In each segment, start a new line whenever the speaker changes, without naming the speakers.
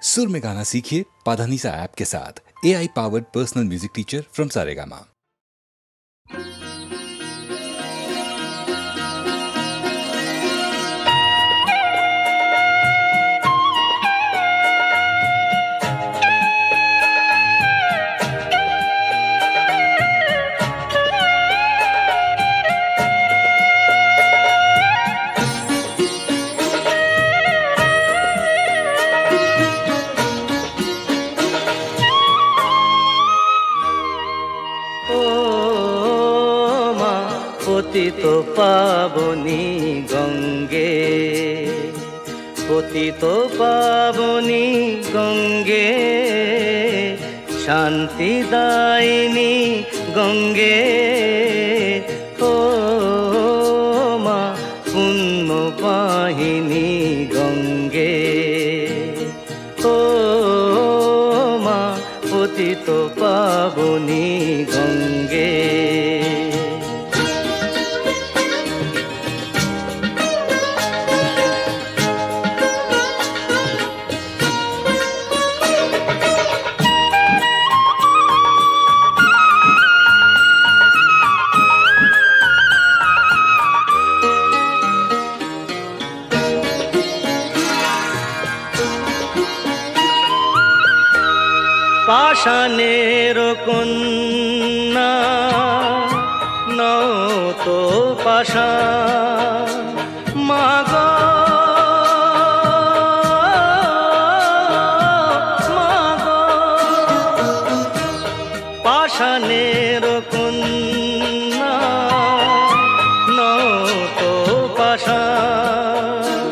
सुर में गाना सीखिए पाधानीसा ऐप के साथ। AI powered personal music teacher from Saregama.
পতিত পাবনী গঙ্গে, পতিত পাবনী গঙ্গে, শান্তিদায়িনী গঙ্গে, ও মা পুণ্যবাহিনী গঙ্গে, ও মা পতিত পাবনী গঙ্গে। পাষাণের কন্যা নও তো পাষাণ, মাগো মাগো, পাষাণের কন্যা নও তো পাষাণ,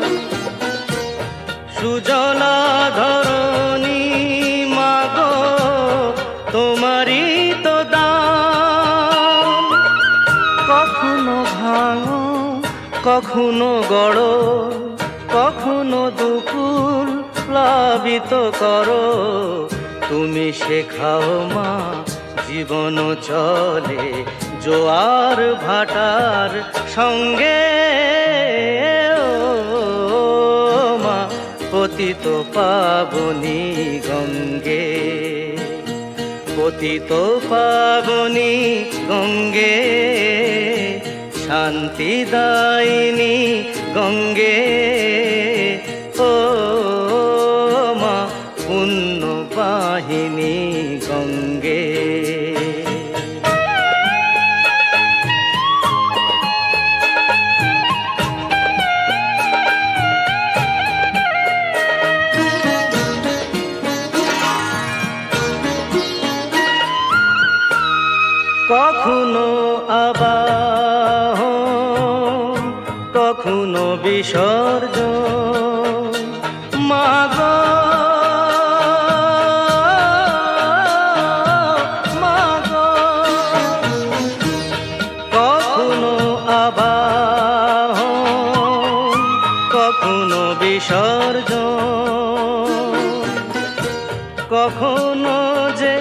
সুজলা ধরণী মাগো তোমারই তো দান। কখনো ভাঙো কখনো গড়ো, কখনো দুকুল প্লাবিত করো, তুমি শেখাও মা জীবন চলে জোয়ার ভাটার সঙ্গে। ও মা পতিত পাবনী গঙ্গে, পতিত পাবনী গঙ্গে, শান্তিদায়িনী গঙ্গে, ও মা পুণ্যবাহিনী গঙ্গে। কখনো আবাহন কখনো বিসর্জন, মাগো মাগো, কখনো আবাহন কখনো বিসর্জন, কখনো যে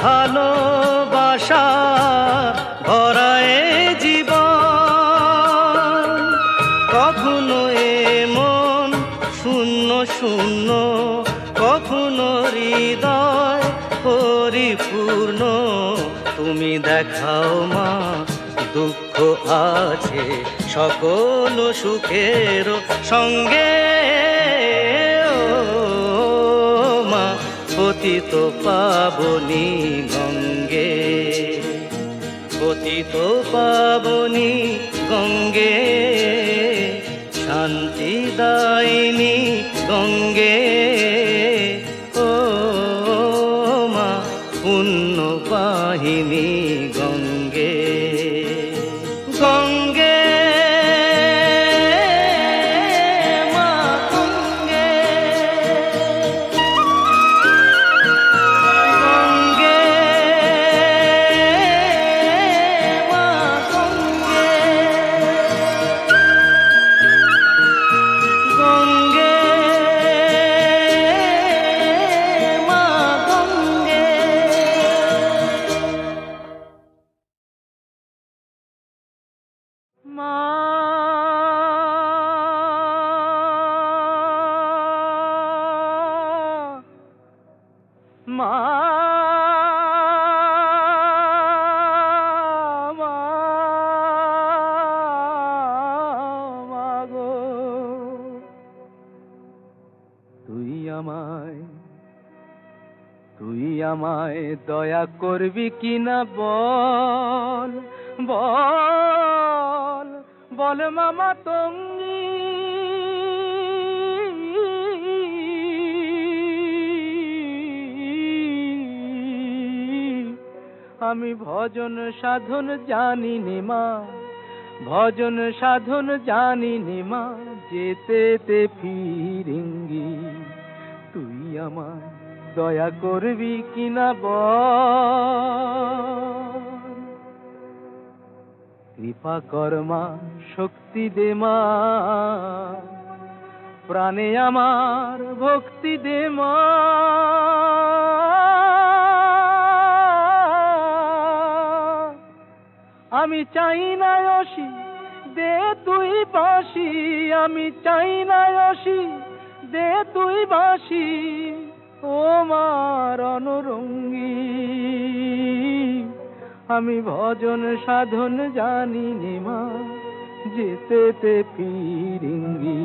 ভালোবাসা ভরায় জীবন, কখনো এমন শূন্য শূন্য, কখনো হৃদয় পরিপূর্ণ, তুমি দেখাও মা দুঃখ আছে সকল সুখের সঙ্গে। ও মা পতিত পাবনী গঙ্গে, পতিত পাবনী গঙ্গে, শান্তিদায়িনী গঙ্গে, ও মা পুণ্যবাহিনী গঙ্গে। গঙ্গে গঙ্গে মা গো তুই আমায় দয়া করবি কিনা বল বল বল মামা তঙ্গী আমি ভজন সাধন জানি নে মা ভজন সাধন জানি নে মা যেতে ফিরিঙ্গি তুই আমায় দয়া করবি কিনা বল কৃপা কর মা শক্তি দে মা প্রাণে আমার ভক্তি দে মা আমি চাই না অসি দে তুই বাঁশি আমি চাই না অসি দে তুই বাঁশি ও মার অনুরঙ্গী আমি ভজন সাধন জানি নে মা যেতে ফিরিঙ্গি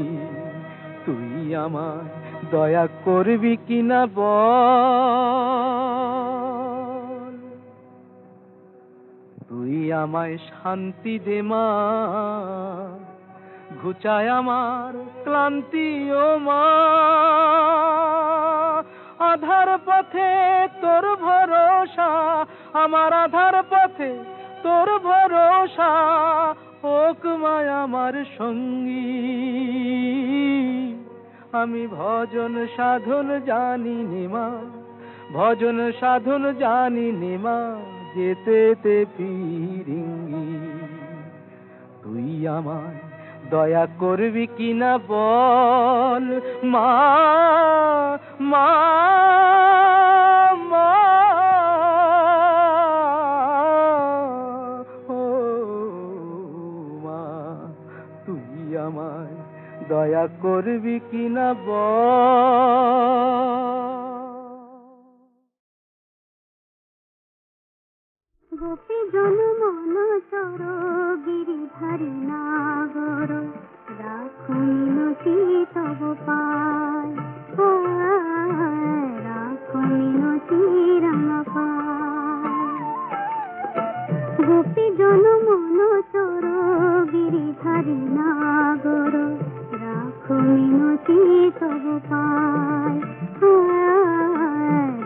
তুই আমায় দয়া করবি কিনা বল তুই আমায় শান্তি দে মা ঘুচায় আমার ক্লান্তি ও মা আধার পথে তোর ভরসা আমার আধার পথে তোর ভরসা হোক মায় আমার সঙ্গী আমি ভজন সাধন জানি নে মা ভজন সাধন জানি নে মা যেতে ফিরিঙ্গি তুই আমায় দয়া করবি কিনা বল মা মা মা ও মা তুই আমায় দয়া করবি কিনা বল
গোপী জন মন চর গিরিধারী নাগর রাখো মিনতি তব পায় রাখো মিনতি রাঙা পায় গোপী জন মন চর গিরিধারী নাগর রাখো মিনতি তব পায়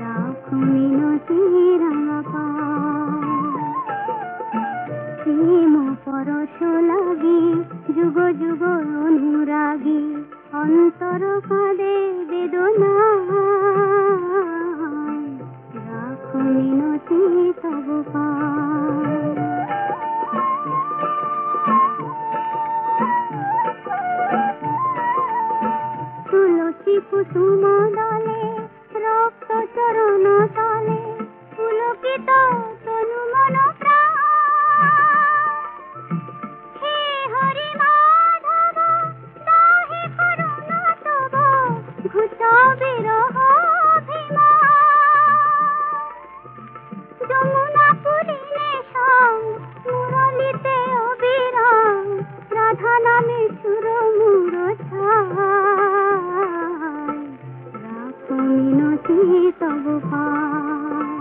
রাখো মিনতি রাঙা পায় প্রেম পরশ লাগি যুগ যুগ অনুরাগী অন্তর কাঁদে বেদনা রাখো মিনতি তব পায় তুলসী কুসুম দলে রক্ত চরণ তলে পুলকিত তনু মন প্রাণ হে হরি মাধব দাহে করুণ তব ঘুচা বিরহ যমুনা পুরিলে সং মুরলিতে অবিরাম রাধা নামে সুর মুর ছায় রাখো মিনতি তব পায়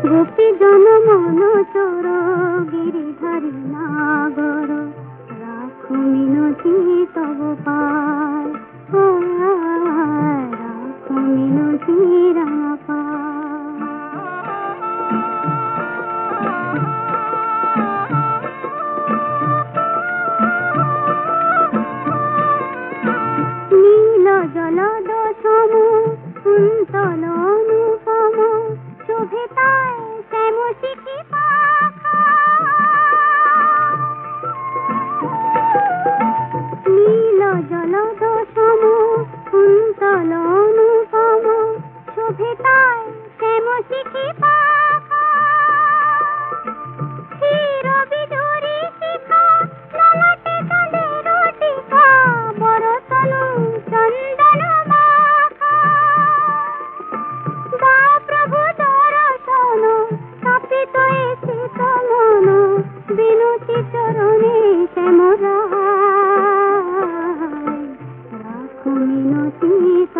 গোপী জন মন চর গিরিধারী নাগর রাখো মিনতি তব পায় রাখো মিনতি রাঙা পায় নীল জলদ সম কুন্তল অনুপম শোভে তাই শ্যাম শিখি পাখা নীল জল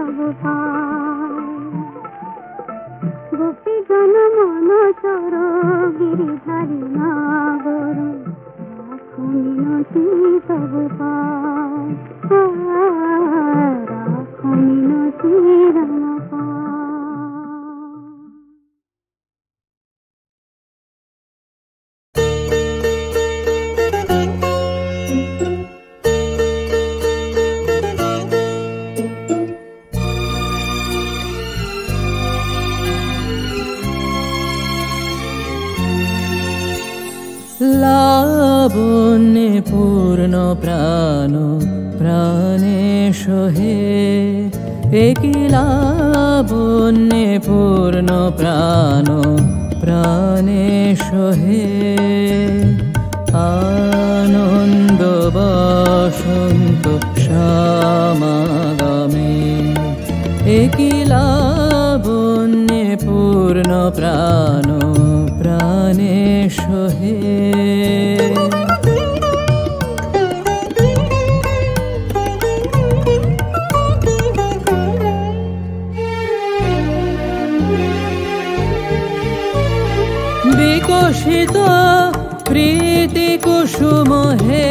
সব পায়। গোপীগণ মন চর গিরিধারী নাগর, রাখো মিনতি তব পায়, রাখো মিনতি রাম পায়।
লাবণ্যে পূর্ণ প্রাণ প্রাণেশ হে, একই লাবণ্যে পূর্ণ প্রাণ প্রাণেশ হে। আনন্দ বসন্ত সমাগমে, একই লাবণ্যে পূর্ণ প্রাণ প্রাণেশ হে। বিকশিত প্রীতি কুসুম হে,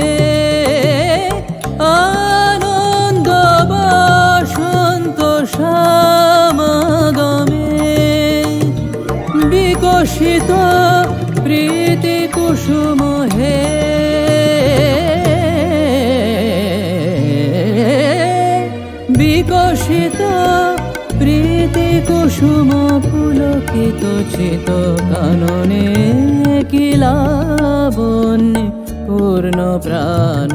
আনন্দ বসন্ত সমাগমে, বিকশিত প্রীতি কুসুম হে, বিকশিত প্রীতি কুসুম পুলকিত চিত কাননে, কি লাবণ্যে পূর্ণ প্রাণ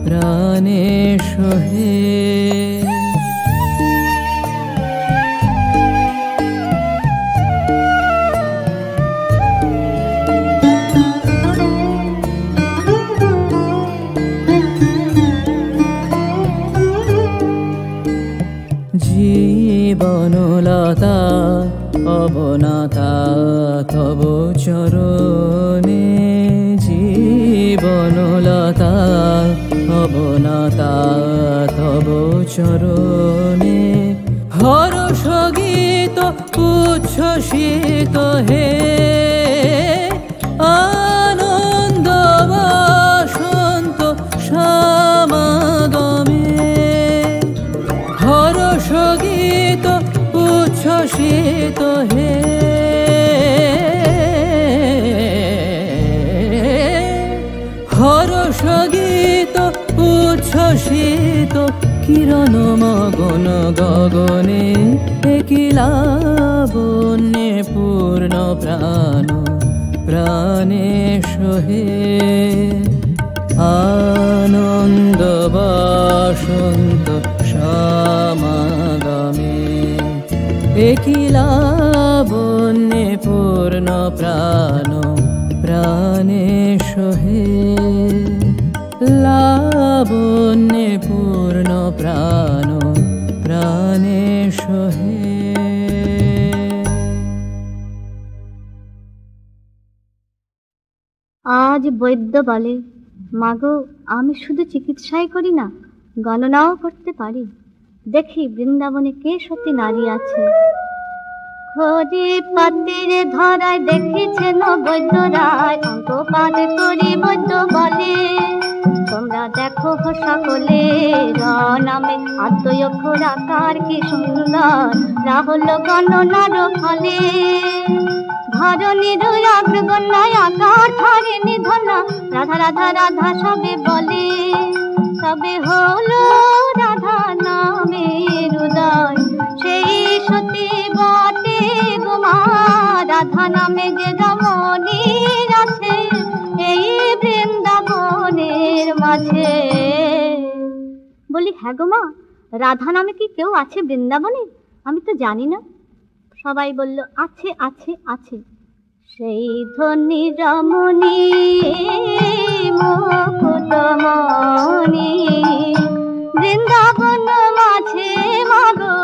প্রাণেশ হে। জীবনলতা অবনাতা তব চরণে, জীবনলতা অবনাতা তব চরণে, হর্ষ গীত উচ্ছ্বসিত হে, আনন্দ বসন্ত সমাগমে, হর্ষ গীত উচ্ছ্বসিত হে, হর্ষ গীত উচ্ছ্বসিত কিরণ মগন গগনে, একই লাবণ্যে পূর্ণ প্রাণ প্রাণেশ হে। আনন্দ বসন্ত সমাগমে, একই লাবণ্যে পূর্ণ প্রাণ প্রাণেশ হে। লাবণ্যে পূর্ণ প্রাণ প্রাণেশ হে।
আজ বৈদ্য বলে, মাগো আমি শুধু চিকিৎসাই করি না, গণনাও করতে পারি। দেখি বৃন্দাবনে কে সতী নারী আছে। খড়ি পাতির ধরায় দেখেছেন বৈদ্য রায়, অঙ্ক পাদ করি বৈদ্য বলে, তোমরা দেখো সকলে নামে আদ্যয় আকার কি সুন্দর, রাহুল গণনার ফলে ধরণীর অগ্রগণ্যায় আকার ধরে নিধনা, রাধা রাধা রাধা সবে বলে, তবে হলো রাধা নামের উদয়, সেই সতী বটে গোমা, রাধা নামে যে রমণীর আছে এই বৃন্দাবনের মাঝে। বলি, হ্যাঁ গো মা, রাধা নামে কি কেউ আছে বৃন্দাবনে? আমি তো জানি না। সবাই বলল, আছে আছে আছে। সেই ধনী রমণী মুকুটমণি বৃন্দাবন মাঝে মাগো,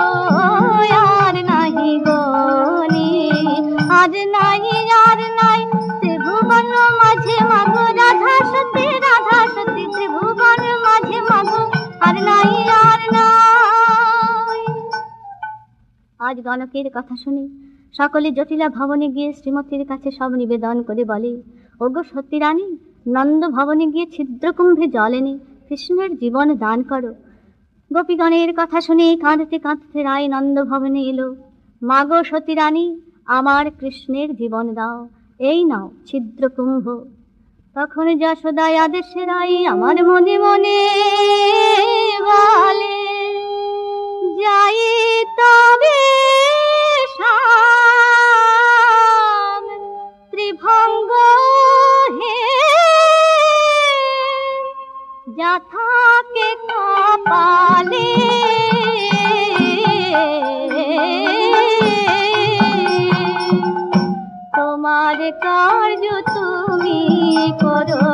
আর নাহি গনি, আর নাই আর নাই ত্রিভুবন মাঝে মাগো, রাধা সতী ত্রিভুবন মাঝে মাগো, আর নাই আর নাই। আজ গণকের কথা শুনে সকলে জটিলা ভবনে গিয়ে শ্রীমতীর কাছে সব নিবেদন করে বলে, ওগো সতী রানী, নন্দ ভবনে গিয়ে ছিদ্রকুম্ভে জল এনে কৃষ্ণের জীবন দান করো। গোপীগণের কথা শুনে কাঁদতে কাঁদতে রায় নন্দ ভবনে এলো। মাগো সতী রানী, আমার কৃষ্ণের জীবন দাও, এই নাও ছিদ্রকুম্ভ। তখন যশোদায় আদেশে রায় আমার মনে মনে বলে, যাই তবে ত্রিভঙ্গ হে, যা থাকে কপালে তোমার কার্য তুমি করো।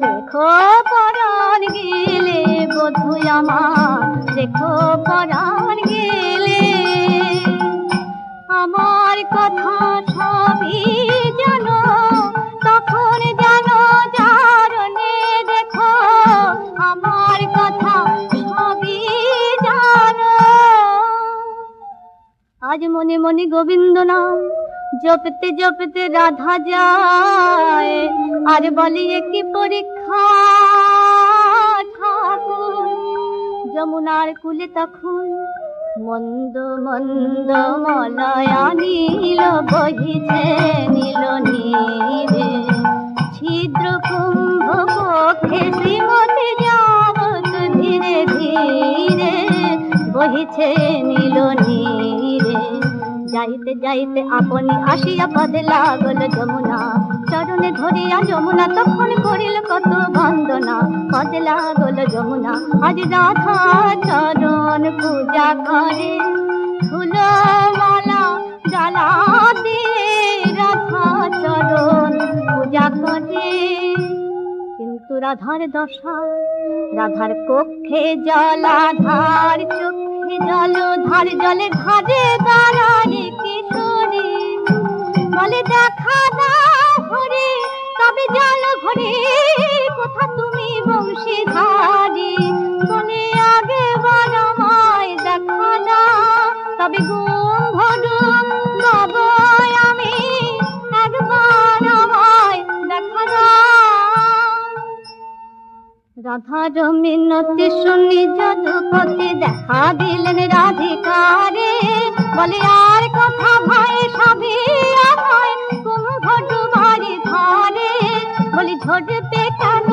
দেখো পরাণ গেলে বধূ আমার, দেখো পরাণ গেলে আমার কথা সবই জানো, তখন জানো জারণে দেখো আমার কথা সবই জানো। আজ মনে মনে গোবিন্দ নাম জপতে জপতে রাধা যায়, আর বলি কি পরীক্ষা ঠাকুর। যমুনার কুলে তখন মন্দ মন্দ মলয়া নীল বহিছে নীল নীরে, ছিদ্র কুম্ভ পক্ষে শ্রীমতী যাবত ধীরে ধীরে বহিছে নীল নীরে। যাইতে যাইতে আপনি আসিয়া পদে লাগল যমুনা, চরণে ধরিয়া যমুনা তখন করিল কত বন্দনা। পদে লাগল যমুনা, আজ রাধা চরণ পূজা করে, ফুল মালা জ্বালা দিয়ে রাধা চরণ পূজা করে। কিন্তু রাধার দশা, রাধার কক্ষে জলাধার, চোখে জলধার, জলে ধারে দাঁড়ানি কিশোরী বলে, দেখা দাও হরি তবে জল ভরে, কোথা তুমি বংশীধারী বলে, আগে বনমায় দেখা দাও তবে গুম ভরু নব আমি, একবার আমায় দেখা দাও। রাধার মিনতি শুনি যদুপতি দেখা দিলেন রাধিকারে, বলে আর কথা ভাই সবই আমায় কুম্ভ ডুবারি ধারে। বলি ঝরবে কেন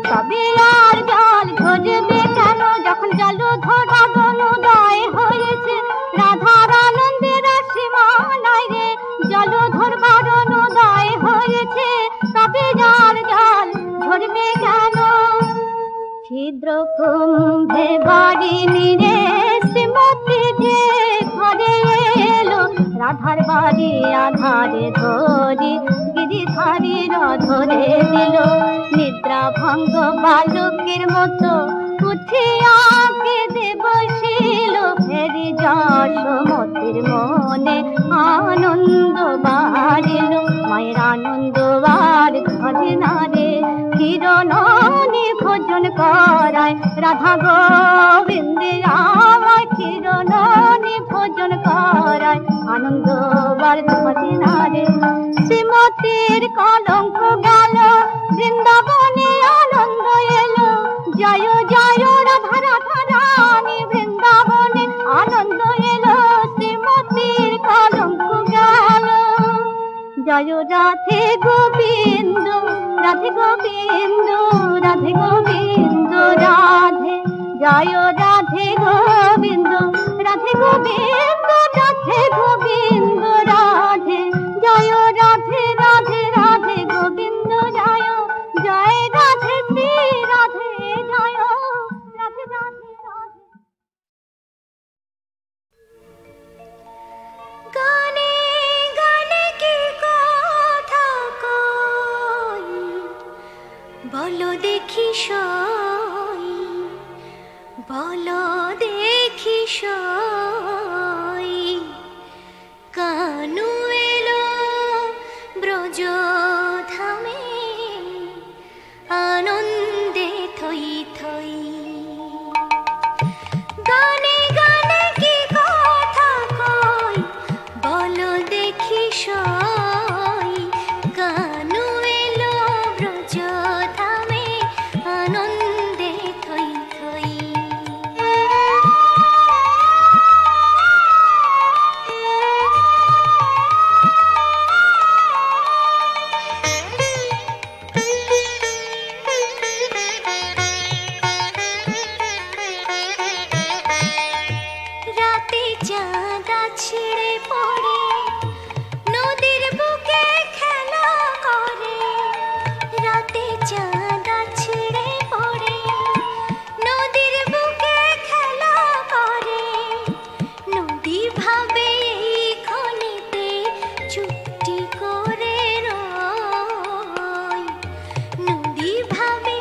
তবে আর জল ঝরবে কেন, যখন জল ধরা দনোদয় হয়েছে রাধার আনন্দের সীমা নাই রে। জল ধরবার অনুদয় হয়েছে তবে আর জল ঝরবে কেন। ছিদ্র কুম্ভে বাড়ি নিরে শ্রীমতী যে ঘরে এলো, রাধার বাড়ি আধারে ধরি গিরিধারীর ধরে দিল। নিদ্রা ভঙ্গ বালকের মতো উঠিয়া কেঁদে বসিল, ফেরি যশোমতীর মনে আনন্দ বাড়িল। মায়ের আনন্দ আর ধরে না রে, কিরণনি ভোজন করায় রাধা গোবিন্দে আমার, কিরণনি ভোজন করায় আনন্দ বার ধরে না রে। শ্রীমতীর কলঙ্ক গেল, বৃন্দাবনে আনন্দ এলো। জয় জয় রাধা রাধা রানী, বৃন্দাবনে আনন্দ এলো। শ্রীমতীর কলঙ্ক গেল। জয় রাধে গোবিন্দ, রাধে গোবিন্দ, রাধে গোবিন্দ রাধে। জয় রাধে গোবিন্দ, রাধে গোবিন্দ, রাধে গোবিন্দ রাধে। জয় রাধে রাধে রাধে গোবিন্দ জয়, জয় রাধে শ্রী রাধে জয়, রাধে রাধে রাধে। গানে গানে কি কথা কই, বলো দেখি সই, বলো দেখি সই। কানু এলো ব্রজ ধামে, আনন্দে থই থই। গানে গানে কি কথা কই,
ছিঁড়ে পড়ে নদীর বুকে খেলা করে, রাতে চাঁদা ছিঁড়ে পড়ে নদীর বুকে খেলা করে। নদী ভাবে এই খনিতে চুপটি করে রয়, নদী ভাবে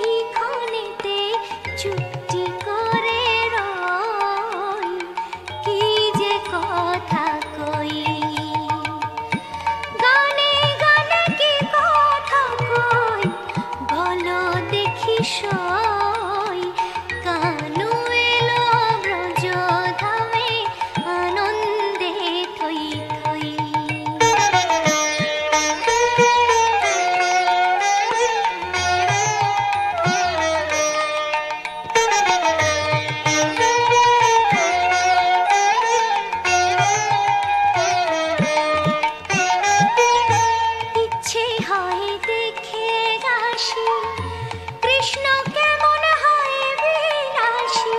এই খনিতে চুপটি করে রয়। কি যে কথা কই, গানে গানে কি কথা কই, বলো দেখি সই। কানু এলো ব্রজধামে আনন্দে থই থই। ইচ্ছে হয় দেখে আসি কৃষ্ণ কেমন হয় বিলাসী।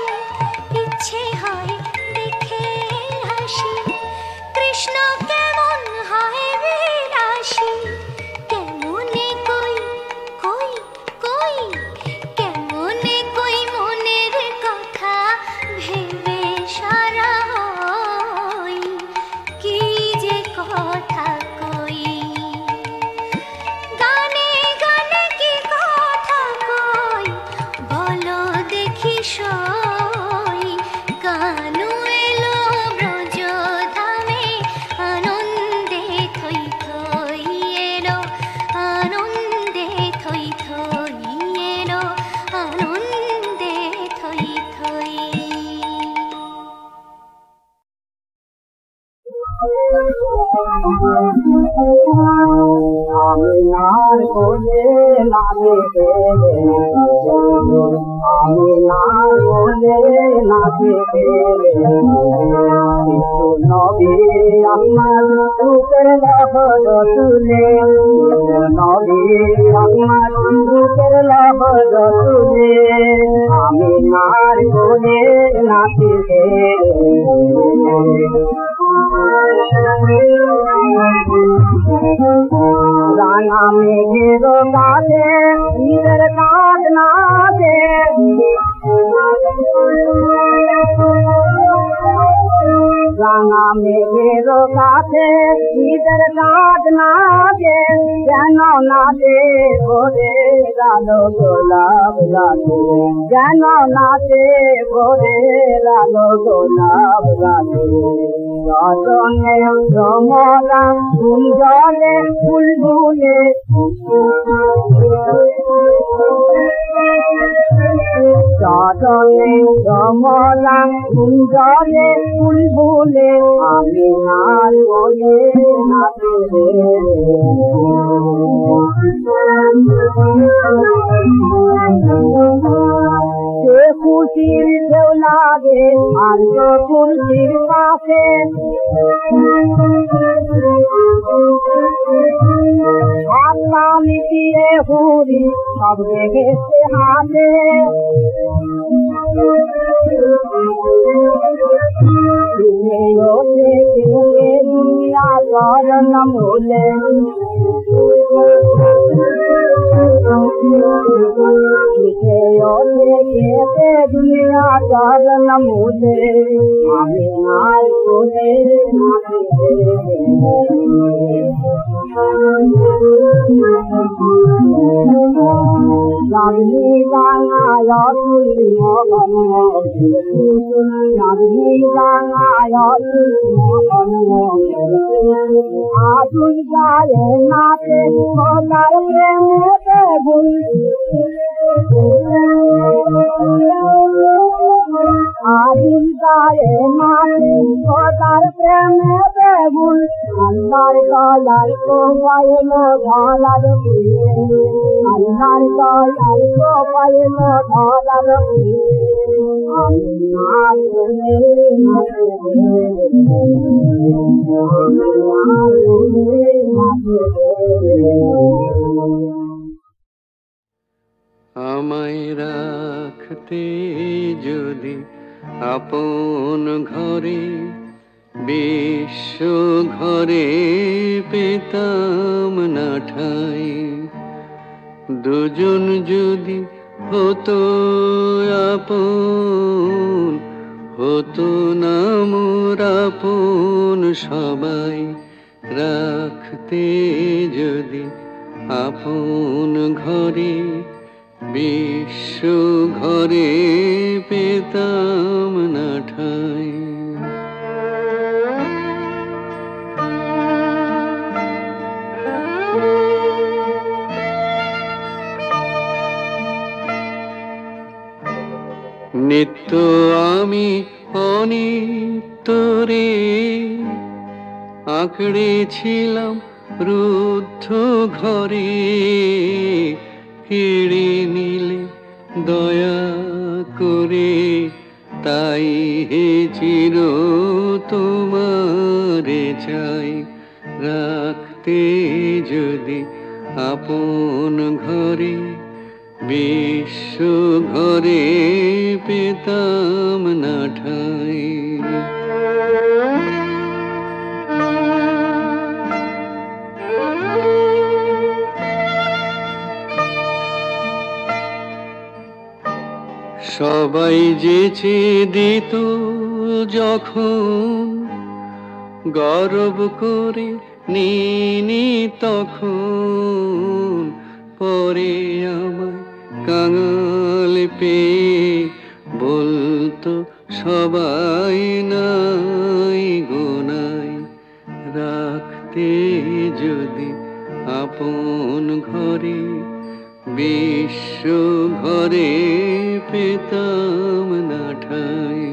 ইচ্ছে হয় দেখে আসি কৃষ্ণ কেমন হয় বিলাসী। কেমনে কই কই কই, কেমনে কই মনের কথা ভেবে সারা হই। কি যে কথা কই, গানে গানে কি কথা কই, বলো দেখি সই। কানু এলো ব্রজধামে আনন্দে থই থই। এলো আনন্দে থই থই, এলো আনন্দে থই থই।
আমি নার কোলে নাচে পেলে, আমি নার কোলে নাচে পেলে, নবী আমার রূপের লহর তুলে, নবী আমার রূপের লহর তুলে, আমি নার কোলে নাচে পেলে। রাঙা মেঘের কাছে নিজের কাজ না দে, রাঙা মেঘের কাছে নিজের কাজ না দে, যেন না দে ভরে লালো গোলাপ গাছে, যেন না দে ভরে লালো গোলাপ গাছে। রতনে রমলা কুঞ্জলে বুলবুলে, রতনে রমলা কুঞ্জলে বুলবুলে, আমি নার কোলে নাচে রে। সে খুশির ঢেউ লাগে আর খুশির পাশে, হাতটা মিটিয়ে হুড়ি সব দেখেছে হাতে, দুনিয়া চরণ মূলে, দুনিয়া চরণ মূলে, আমি নার কোলে নাচে রাধি রাঙায় তুলি মগন, রাধি রাঙায় তুলি মগন, আতুল গায়ে নাচে তার প্রেমেতে গুল, আতুল গায়ে নাচে তার প্রেমেতে গুল, আল্লাহর দয়াল তো পাইল ধলার ফুল, আল্লাহর দয়াল তো পাইল ধলার ফুল, আমি নার কোলে নাচে রে, আমি নার কোলে নাচে রে।
আমায় রাখতে যদি আপন ঘরে বিশ্ব ঘরে পেতাম না ঠাই, দুজন যদি হতো আপন, হতো না মোর আপন সবাই, রাখতে যদি আপন ঘরে, বিশ্ব ঘরে পেতাম না ঠাই। নিত্য আমি অনিত্য রে, আঁকড়েছিলাম রুদ্ধ ঘরে, কেড়ে নিলে দয়া করে, তাই হে চির তোমারে চাই, রাখতে যদি আপন ঘরে, বিশ্ব ঘরে পেতাম না ঠাই। সবাই যেচে দিত যখন, গর্ব করে নিনি তখন, পরে আমায় কাঙাল পেয়ে বলতো সবাই নাই গোনাই, রাখতে যদি আপন ঘরে, বিশ্ব ঘরে পেতাম না ঠাই।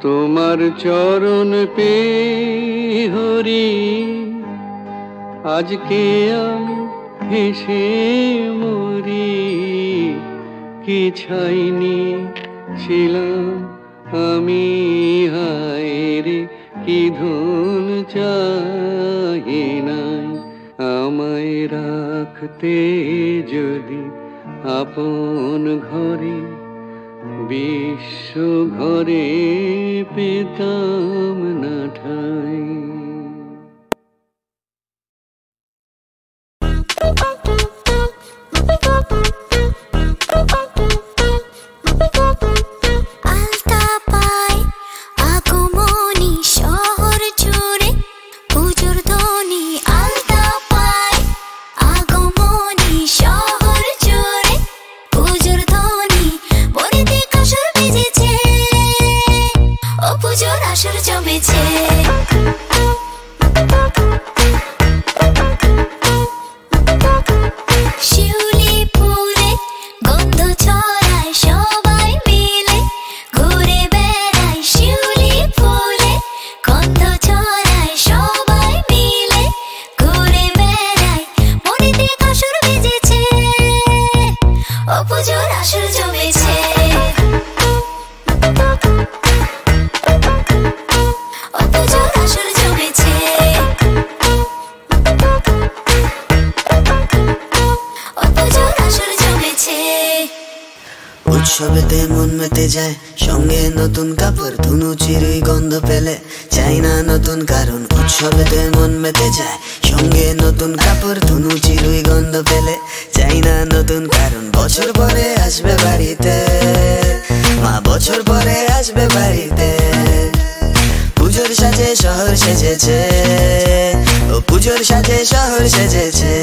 তোমার চরণ পে হরি, আজকে আমি হেসে মরি, কি ছাইনি ছিলাম আমি হায় রে, কি ধন চাহি নাই, আমায় রাখতে যদি আপন ঘরে, বিশ্ব ঘরে পেতাম না ঠাই।
উৎসবেতে মন মেতে যায়, সঙ্গে নতুন কাপড় ধুনু চিরুই গন্ধ পেলে, চাই না নতুন কারণ। উৎসবেতে মন মেতে যায়, সঙ্গে নতুন কাপড় ধুনু চিরুই গন্ধ পেলে, চাই না নতুন কারণ। বছর পরে আসবে বাড়িতে মা, বছর পরে আসবে বাড়িতে, পুজোর সাজে শহর সেজেছে, ও পুজোর সাজে শহর সেজেছে।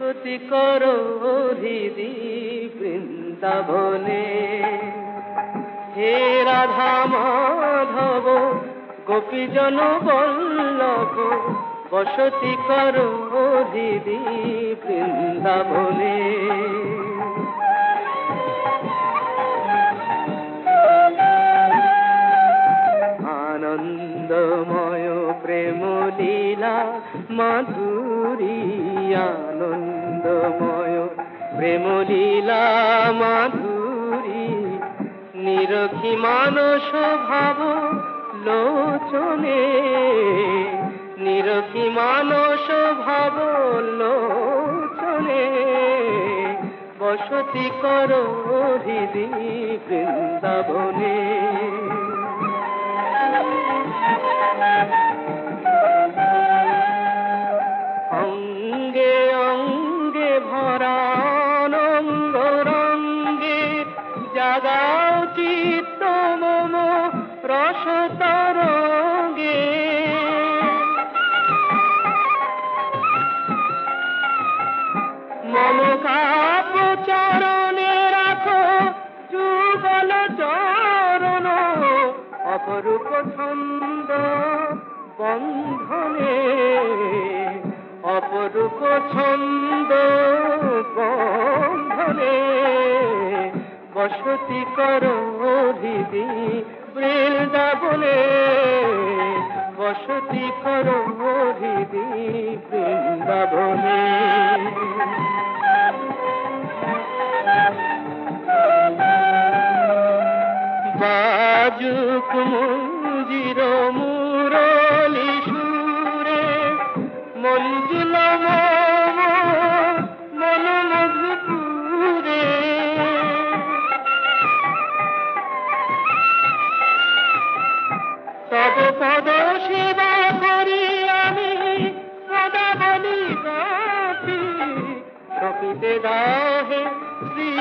বসতি করো হৃদি বৃন্দাবনে। হে রাধা মাধব গোপীজন বল্লভ বসতি করো হৃদি বৃন্দাবনে। আনন্দময় প্রেম লীলা মাধুরী, আনন্দময় প্রেম লীলা মাধুরী, নিরখি মানস ভাব লোচনে, নিরখি মানস ভাব লোচনে, বসতি করো হৃদি বৃন্দাবনে। অঙ্গে অঙ্গে ভরা অনঙ্গ রঙ্গে জাগাও চিত্ত মম রস তরঙ্গে। মম কাপ চরণে রাখো যুগল চরণ, অপরূপ ছন্দ বন্ধনে, অপরূপ ছন্দ বন্ধনে, বসতি করো হৃদি বৃন্দাবনে, বসতি করো হৃদি বৃন্দাবনে। বাজুক মঞ্জির মুরলি সুরে, মঞ্জুল মম মন মধুপুরে, তব পদ সেবা করি আমি সদা বলি গাথি, সপিতে দাহে শ্রী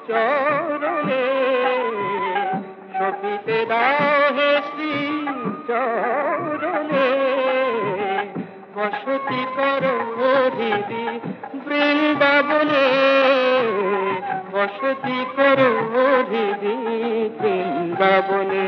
চরণে, সপিতে দাহে শ্রী চরণে, বসতি করো হৃদি বৃন্দাবনে, বসতি করো হৃদি বৃন্দাবনে।